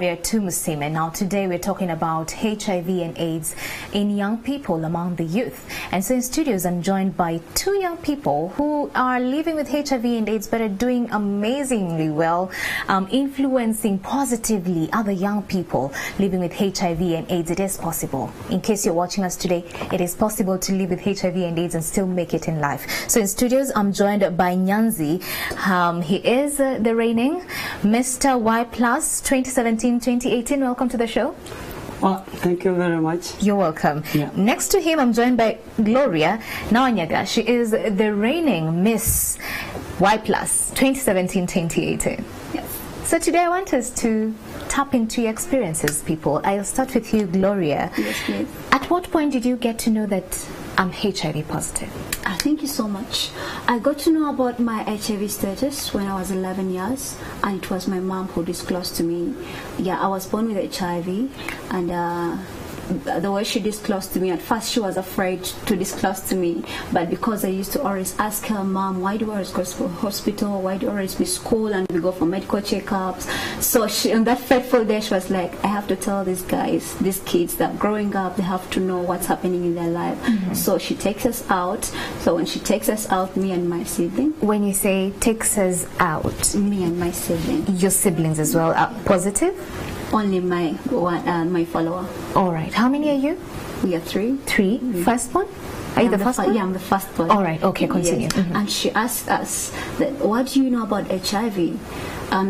Xavier Tumusime. Now today we're talking about HIV and AIDS in young people among the youth. And so in studios I'm joined by two young people who are living with HIV and AIDS but are doing amazingly well, influencing positively other young people living with HIV and AIDS. It is possible. In case you're watching us today, it is possible to live with HIV and AIDS and still make it in life. So in studios I'm joined by Nyanzi. He is the reigning Mr. Y Plus 2017-2018. Welcome to the show. Well, thank you very much. You're welcome. Yeah. Next to him, I'm joined by Gloria Nawanyaga. She is the reigning Miss Y Plus 2017-2018. Yes. So today I want us to tap into your experiences, people. I'll start with you, Gloria. Yes, please. At what point did you get to know that I'm HIV positive? Thank you so much. I got to know about my HIV status when I was 11 years, and it was my mom who disclosed to me. Yeah, I was born with HIV, and the way she disclosed to me, at first she was afraid to disclose to me, but because I used to always ask her, Mom, why do I always go to hospital? Why do I always miss school? And we go for medical checkups. So on that fateful day, she was like, I have to tell these guys, these kids that growing up, they have to know what's happening in their life. Mm-hmm. So she takes us out. So when she takes us out, me and my sibling. When you say takes us out? Me and my sibling. Your siblings as well are positive? Only my follower. All right. How many are you? We are three. Three. Mm-hmm. Firstborn? Are you the firstborn? Yeah, I'm the firstborn. All right. Okay, continue. Yes. Mm-hmm. And she asked us, that, what do you know about HIV?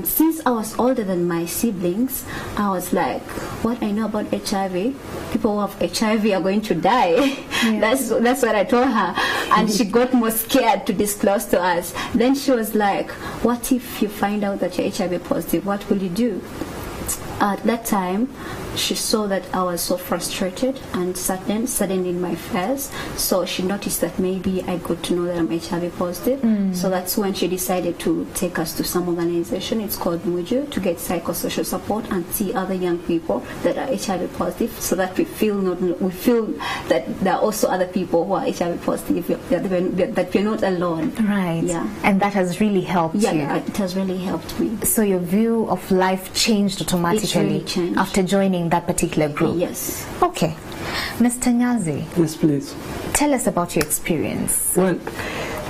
Since I was older than my siblings, I was like, what I know about HIV? People who have HIV are going to die. Yeah. That's what I told her. And she got more scared to disclose to us. Then she was like, what if you find out that you're HIV positive? What will you do? At that time, she saw that I was so frustrated and saddened in my face. So she noticed that maybe I got to know that I'm HIV positive. Mm. So that's when she decided to take us to some organization. It's called Muju, to get psychosocial support and see other young people that are HIV positive, so that we feel that there are also other people who are HIV positive, that we're not alone. Right. Yeah. And that has really helped you. Yeah, it has really helped me. So your view of life changed automatically really changed after joining that particular group? Yes. Okay. Mr. Nyazi. Yes, please. Tell us about your experience. Well,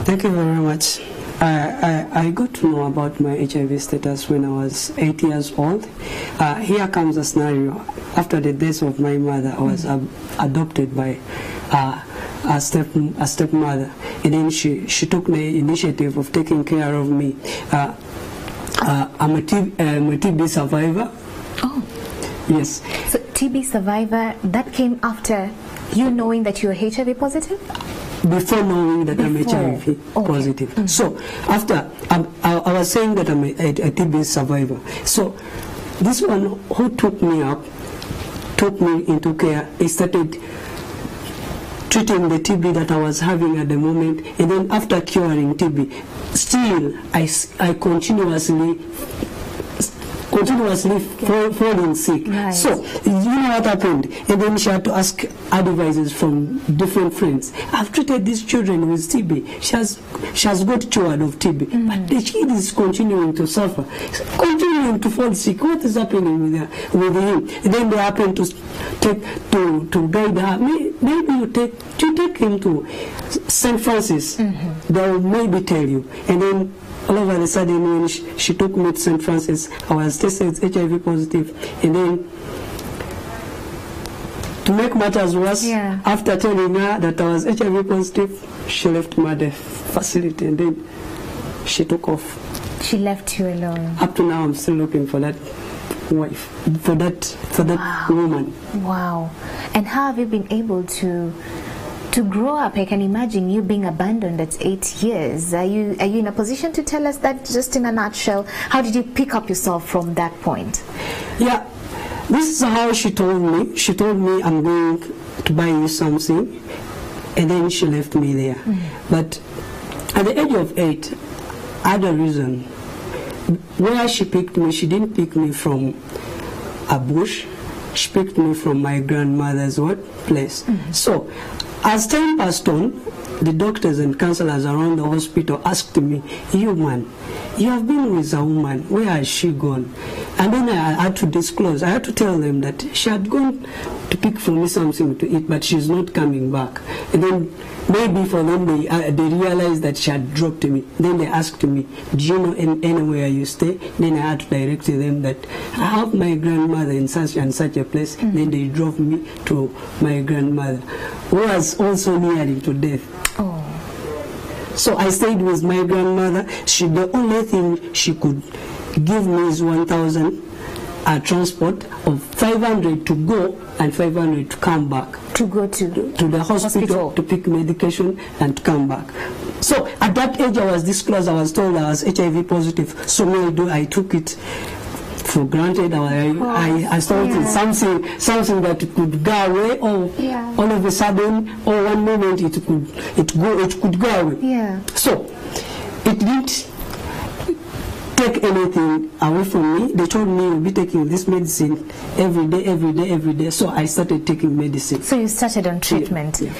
thank you very much. I got to know about my HIV status when I was 8 years old. Here comes a scenario. After the death of my mother, I was adopted by a stepmother, and then she took the initiative of taking care of me. I'm a TB survivor. Oh. Yes. So TB survivor, that came after you knowing that you were HIV positive? Before knowing that I'm HIV positive. Mm-hmm. So after, I was saying that I'm a TB survivor. So this one who took me into care, he started treating the TB that I was having at the moment, and then after curing TB, still I continuously falling sick. Right. So you know what happened, and then she had to ask advices from different friends. I've treated these children with TB. She has got cured of TB, but the kid is continuing to suffer, continuing to fall sick. What is happening with him? And then they happen to guide her. Maybe you take him to St. Francis. They will maybe tell you. And then all of a sudden, when she took me to St. Francis, I was tested HIV positive. And then, to make matters worse, after telling her that I was HIV positive, she left me at the facility, and then she took off. She left you alone. Up to now, I'm still looking for that wife, for that woman. Wow. And how have you been able to grow up? I can imagine you being abandoned at 8 years. Are you in a position to tell us that just in a nutshell? How did you pick up yourself from that point? Yeah, this is how she told me. She told me, I'm going to buy you something, and then she left me there. But at the age of 8, I had a reason. Where she picked me, she didn't pick me from a bush. She picked me from my grandmother's place. So as time passed on, the doctors and counselors around the hospital asked me, you man, you have been with a woman, where has she gone? And then I had to disclose, I had to tell them that she had gone to pick for me something to eat, but she's not coming back. And then maybe for them, they realized that she had dropped me. Then they asked me, do you know anywhere you stay? Then I had to direct them that I have my grandmother in such and such a place. Then they drove me to my grandmother, who was also nearly to death. Oh. So I stayed with my grandmother. The only thing she could give me is 1,000 transport of 500 to go and 500 to come back. To go to the hospital to pick medication and to come back. So at that age I was disclosed, I was told I was HIV positive. So I took it for granted. I thought it's something that could go away, or all of a sudden, or one moment it could go away. Yeah. So it didn't take anything away from me. They told me you'll be taking this medicine every day. So I started taking medicine. So you started on treatment. Yeah.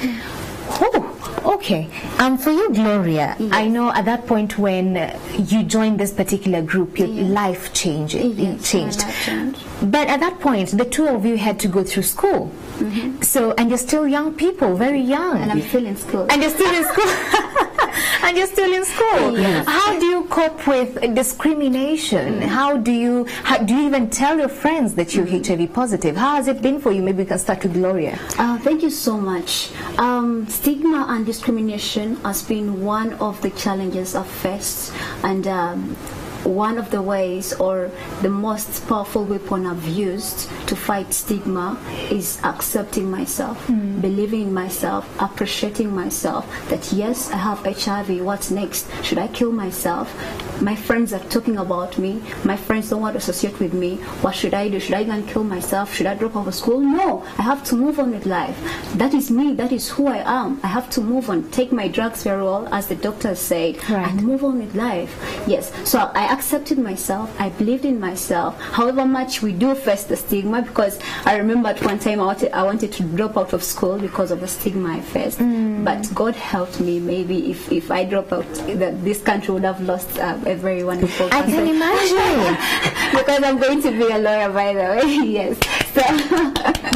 Oh, okay. For you, Gloria, yes. I know at that point when you joined this particular group, your life changed. Changed. But at that point, the two of you had to go through school. So, and you're still young people, very young. And I'm still in school. And you're still in school. And you're still in school. Yes. How do you cope with discrimination? How do you even tell your friends that you're HIV positive? How has it been for you? Maybe we can start with Gloria. Thank you so much. Stigma and discrimination has been one of the challenges I've faced, and one of the ways, or the most powerful weapon I've used to fight stigma, is accepting myself, believing in myself, appreciating myself, that yes, I have HIV, what's next? Should I kill myself? My friends are talking about me, my friends don't want to associate with me, what should I do? Should I even kill myself? Should I drop out of school? No, I have to move on with life. That is me, that is who I am. I have to move on, take my drugs very well, as the doctor said, and move on with life. Yes, so I accepted myself, I believed in myself, however much we do face the stigma, because I remember at one time I wanted to drop out of school because of the stigma I faced, but God helped me. Maybe if I drop out, this country would have lost a very wonderful person. I can imagine. Because I'm going to be a lawyer, by the way. Yes. So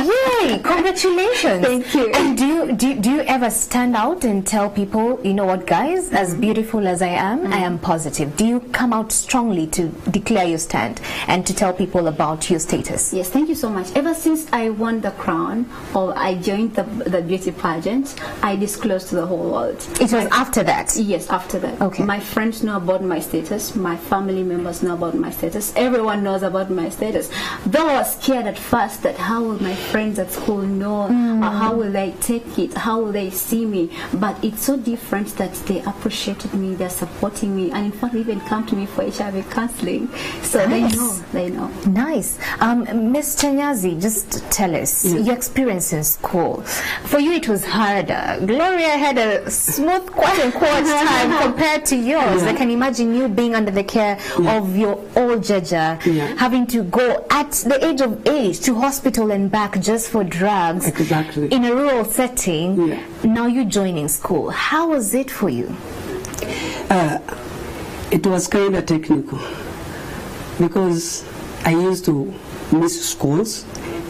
yay! Congratulations. Thank you. And do you ever stand out and tell people, you know what, guys, as beautiful as I am positive? Do you come out strongly to declare your stand and to tell people about your status? Yes, thank you so much. Ever since I won the crown, or I joined the beauty pageant, I disclosed to the whole world. It was after that? Yes, after that. Okay. My friends know about my status, my family members know about my status, everyone knows about my status. Though I was scared at first that how will my friends at school know, or how will they take it, how will they see me, but it's so different that they appreciated me, they're supporting me, and in fact they even come to me for HIV counseling. So Nice. they know. Nice. Ms. Chanyazi, just tell us your experience in school. For you it was harder. Gloria had a smooth, quote-unquote time compared to yours. I can imagine you being under the care of your old Jaja, having to go at the age of 8 to hospital and back just for drugs. Exactly. In a rural setting. Now you're joining school. How was it for you? It was kind of technical, because I used to miss schools.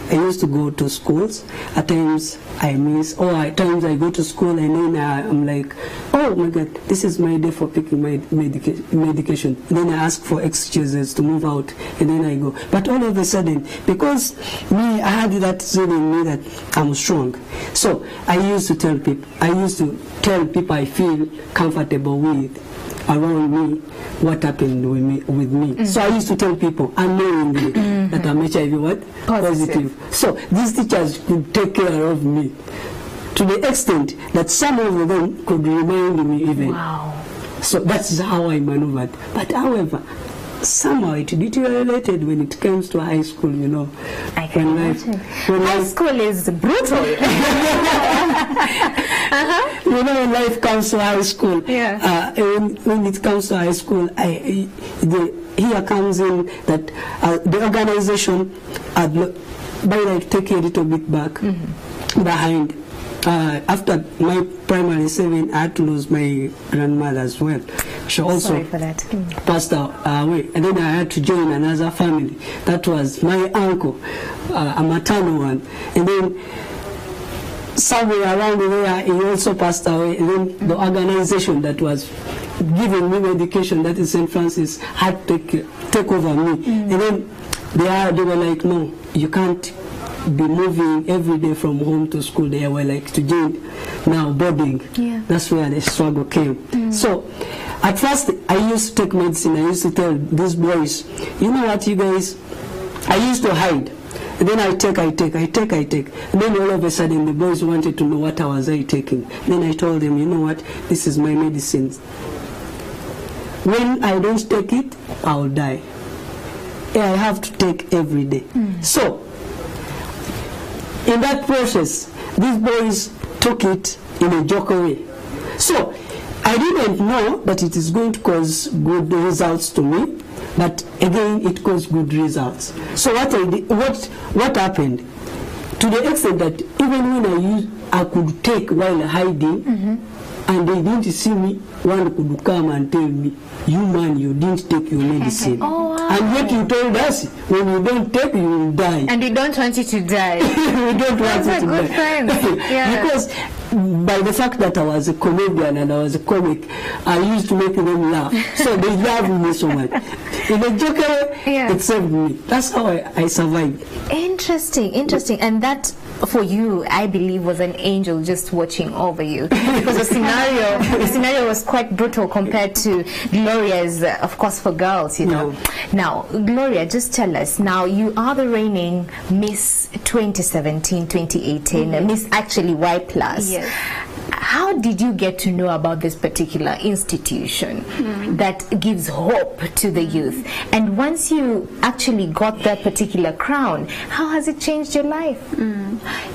I used to go to schools. At times I miss, or at times I go to school and then I'm like, oh my God, this is my day for picking my medication. And then I ask for excuses to move out, and then I go. But all of a sudden, because I had that zone in me that I'm strong. So I used to tell people I feel comfortable with around me what happened with me. So I used to tell people unknowingly that I'm HIV positive. So these teachers could take care of me to the extent that some of them could remind me even. Wow. So that's how I maneuvered. But however, somehow it deteriorated when it comes to high school, you know. I can imagine. High school is brutal. You know, when life comes to high school, when it comes to high school, here comes in that the organization, by like taking a little bit back, behind. after my primary 7, I had to lose my grandmother as well. She also Sorry for that. passed away, and then I had to join another family. That was my uncle, a maternal one, and then somewhere around there he also passed away, and then the organization that was giving me medication, that is St. Francis, had to take over me. And then they were like, no, you can't be moving every day from home to school. They were like, to join now boarding. Yeah. That's where the struggle came. So at first I used to take medicine. I used to tell these boys, you know what, you guys, I used to hide. And then I take. And then all of a sudden the boys wanted to know what I was taking. Then I told them, you know what, this is my medicine. When I don't take it, I'll die. I have to take every day. So in that process, these boys took it in a joker way. So I didn't know that it is going to cause good results to me, but again it caused good results. So what I did, what happened, to the extent that even when I could take while hiding, and they didn't see me, one could come and tell me, you man, you didn't take your medicine. Oh, wow. And yet you told us, when you don't take, you will die. And you don't want it to die. We don't want That's it a to good die. friend. Yeah. Because by the fact that I was a comedian and I was a comic, I used to make them laugh. So they loved me so much. In a joker, it saved me. That's how I survived. Interesting. And that, for you, I believe, was an angel just watching over you. Because the scenario was quite brutal compared to Gloria's, of course, for girls, you know. Now, Gloria, just tell us, now you are the reigning Miss 2017-2018, Miss actually Y+. Yes. How did you get to know about this particular institution that gives hope to the youth? And once you actually got that particular crown, how has it changed your life?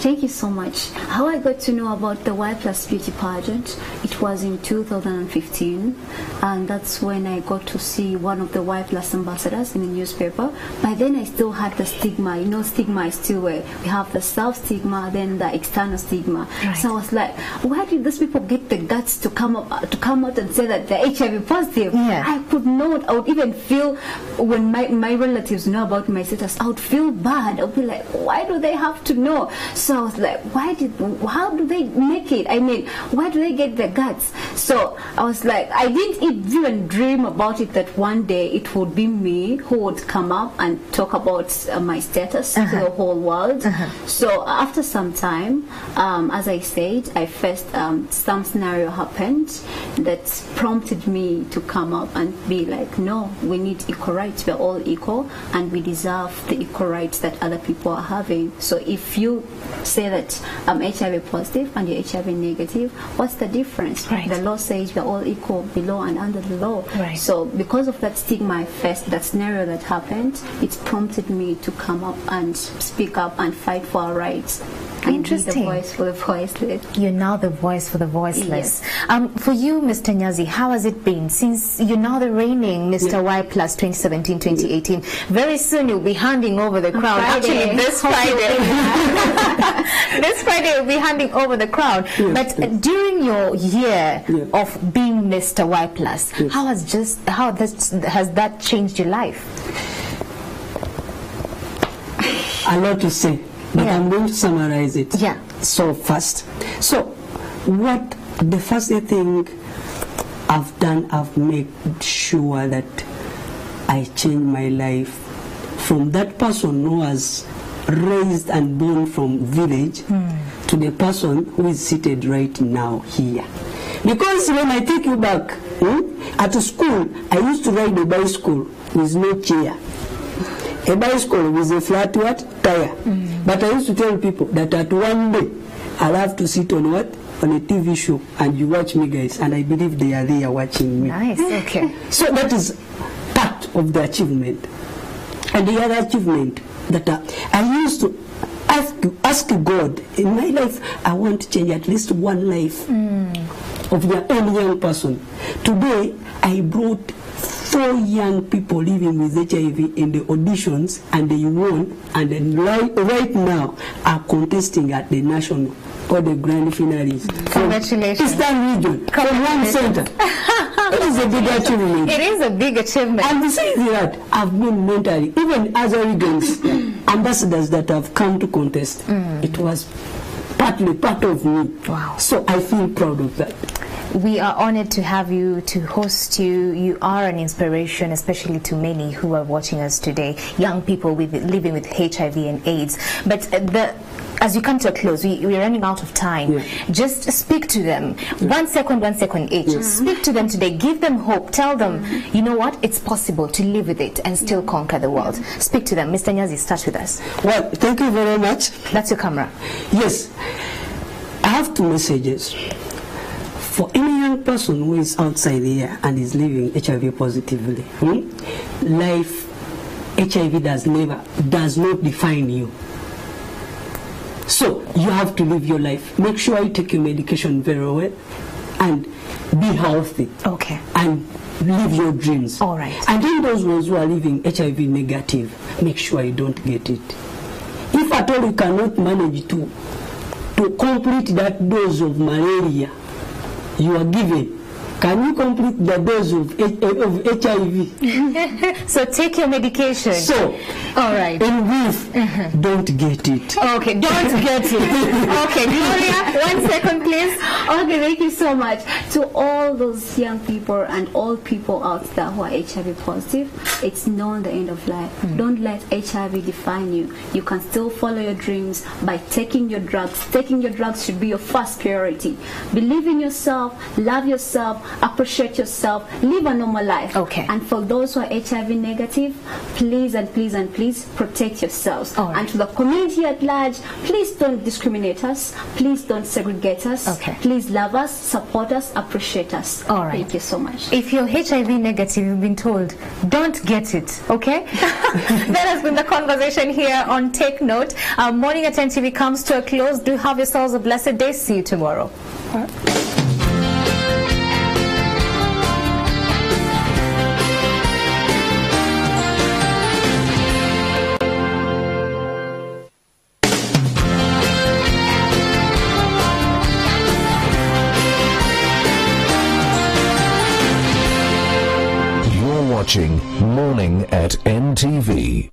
Thank you so much. How I got to know about the Y+ beauty pageant, it was in 2015, and that's when I got to see one of the Y+ ambassadors in the newspaper. By then I still had the stigma. You know, stigma is still where we have the self-stigma, then the external stigma. Right. So I was like, where did these people get the guts to come out and say that they're HIV positive? Yeah. I could not. I would even feel, when my relatives know about my status, I would feel bad. I would be like, why do they have to know? So I was like, how do they make it? I mean, why do they get the guts? So I was like, I didn't even dream about it, that one day it would be me who would come up and talk about my status to the whole world. So after some time, as I said, I faced some scenario happened that prompted me to come up and be like, no, we need equal rights. We're all equal and we deserve the equal rights that other people are having. So if you say that I'm HIV positive and you're HIV negative, what's the difference? Right. The law says we're all equal below and under the law. Right. So because of that stigma I faced, that scenario that happened, it's prompted me to come up and speak up and fight for our rights. And be the voice for the voiceless. You're now the voice for the voiceless. Yes. For you, Mr. Nyazi, how has it been since you're now the reigning Mr. Y+ 2017-2018? Very soon you'll be handing over the crown. Friday. Actually, this Friday. This Friday you'll be handing over the crown. Yes, but during your year of being Mr. Y+, how has that changed your life? A lot to say, but I'm going to summarize it so fast. So what the first thing I've done, I've made sure that I changed my life from that person who was raised and born from village to the person who is seated right now here. Because when I take you back, at school, I used to ride a bicycle with no chair. A bicycle with a flat tire. But I used to tell people that at one day I'll have to sit on on a TV show and you watch me, guys, and I believe they are there watching me. Nice, okay. So that is part of the achievement. And the other achievement that I used to ask God, in my life I want to change at least one life of the only young person. Today I brought 4 young people living with HIV in the auditions, and they won, and then right now are contesting at the national all the grand finalists. Congratulations. Eastern region, from one center. It is a big achievement. It is a big achievement. And besides that, I've been mentally, even other regions, ambassadors that have come to contest, it was partly part of me. Wow. So I feel proud of that. We are honored to have you, to host you. You are an inspiration, especially to many who are watching us today, young people living with HIV and AIDS. But as you come to a close, we're running out of time. Yeah. Just speak to them. 1 second each. Speak to them today. Give them hope. Tell them, you know what? It's possible to live with it and still conquer the world. Speak to them. Mr. Nyazi, start with us. Well, thank you very much. That's your camera. Yes. I have 2 messages. For any young person who is outside here and is living HIV positively, life, HIV does not define you. So you have to live your life. Make sure you take your medication very well and be healthy. Okay. And live your dreams. All right. And then those ones who are living HIV negative, make sure you don't get it. If at all you cannot manage to complete that dose of malaria you are given, can you complete the dose of HIV? So take your medication. So, all right. In brief, don't get it. Okay, don't get it. Okay, Gloria, 1 second, please. Okay, thank you so much. To all those young people and all people out there who are HIV positive, it's not the end of life. Don't let HIV define you. You can still follow your dreams by taking your drugs. Taking your drugs should be your first priority. Believe in yourself, love yourself, appreciate yourself, live a normal life. Okay. And for those who are HIV negative, please and please and please protect yourselves. All right. And to the community at large, please don't discriminate us. Please don't segregate us. Okay. Please love us, support us, appreciate us. All right. Thank you so much. If you're HIV negative, you've been told, don't get it, okay? That has been the conversation here on Take Note. Our morning at 10 TV comes to a close. Do have yourselves a blessed day. See you tomorrow. Watching Morning at NTV.